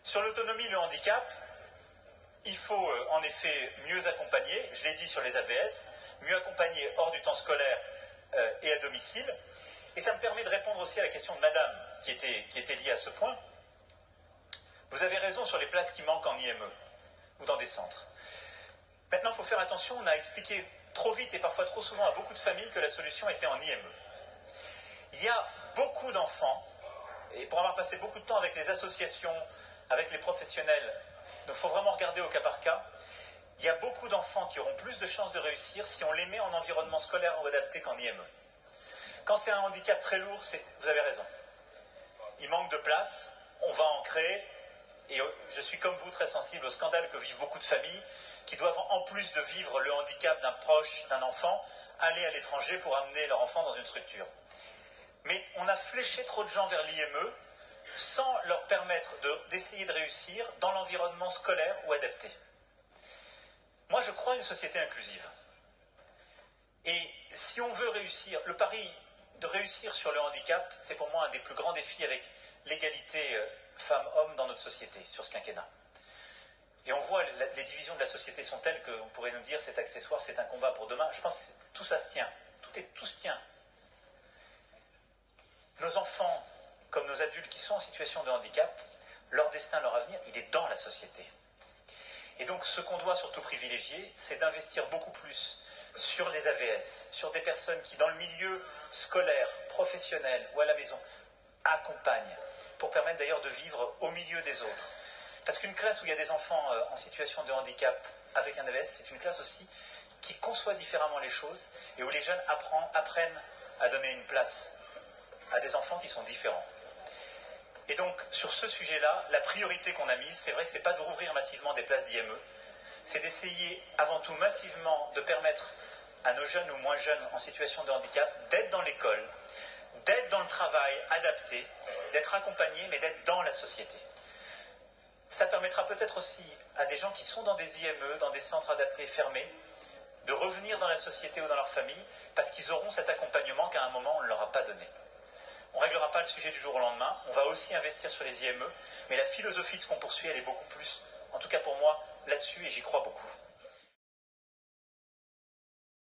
Sur l'autonomie, le handicap, il faut en effet mieux accompagner, je l'ai dit sur les AVS, mieux accompagner hors du temps scolaire et à domicile. Et ça me permet de répondre aussi à la question de madame qui était liée à ce point. Vous avez raison sur les places qui manquent en IME ou dans des centres. Maintenant, il faut faire attention, on a expliqué trop vite et parfois trop souvent à beaucoup de familles que la solution était en IME. Il y a beaucoup d'enfants, et pour avoir passé beaucoup de temps avec les associations, avec les professionnels, donc il faut vraiment regarder au cas par cas, il y a beaucoup d'enfants qui auront plus de chances de réussir si on les met en environnement scolaire ou adapté qu'en IME. Quand c'est un handicap très lourd, vous avez raison. Il manque de place, on va en créer, et je suis comme vous très sensible au scandale que vivent beaucoup de familles qui doivent, en plus de vivre le handicap d'un proche, d'un enfant, aller à l'étranger pour amener leur enfant dans une structure. Mais on a fléché trop de gens vers l'IME sans leur permettre d'essayer de réussir dans l'environnement scolaire ou adapté. Moi, je crois à une société inclusive. Et si on veut réussir, le pari de réussir sur le handicap, c'est pour moi un des plus grands défis avec l'égalité femmes-hommes dans notre société, sur ce quinquennat. Et on voit, les divisions de la société sont telles qu'on pourrait nous dire c'est accessoire, c'est un combat pour demain. Je pense que tout ça se tient, tout se tient. Nos enfants, comme nos adultes qui sont en situation de handicap, leur destin, leur avenir, il est dans la société. Et donc ce qu'on doit surtout privilégier, c'est d'investir beaucoup plus sur les AVS, sur des personnes qui, dans le milieu scolaire, professionnel ou à la maison, accompagnent, pour permettre d'ailleurs de vivre au milieu des autres. Parce qu'une classe où il y a des enfants en situation de handicap avec un AVS, c'est une classe aussi qui conçoit différemment les choses et où les jeunes apprennent à donner une place à des enfants qui sont différents. Et donc, sur ce sujet-là, la priorité qu'on a mise, c'est vrai que ce n'est pas de rouvrir massivement des places d'IME, c'est d'essayer avant tout massivement de permettre à nos jeunes ou moins jeunes en situation de handicap d'être dans l'école, d'être dans le travail adapté, d'être accompagnés, mais d'être dans la société. Ça permettra peut-être aussi à des gens qui sont dans des IME, dans des centres adaptés fermés, de revenir dans la société ou dans leur famille, parce qu'ils auront cet accompagnement qu'à un moment on ne leur a pas donné. On ne réglera pas le sujet du jour au lendemain, on va aussi investir sur les IME, mais la philosophie de ce qu'on poursuit, elle est beaucoup plus, en tout cas pour moi, là-dessus, et j'y crois beaucoup.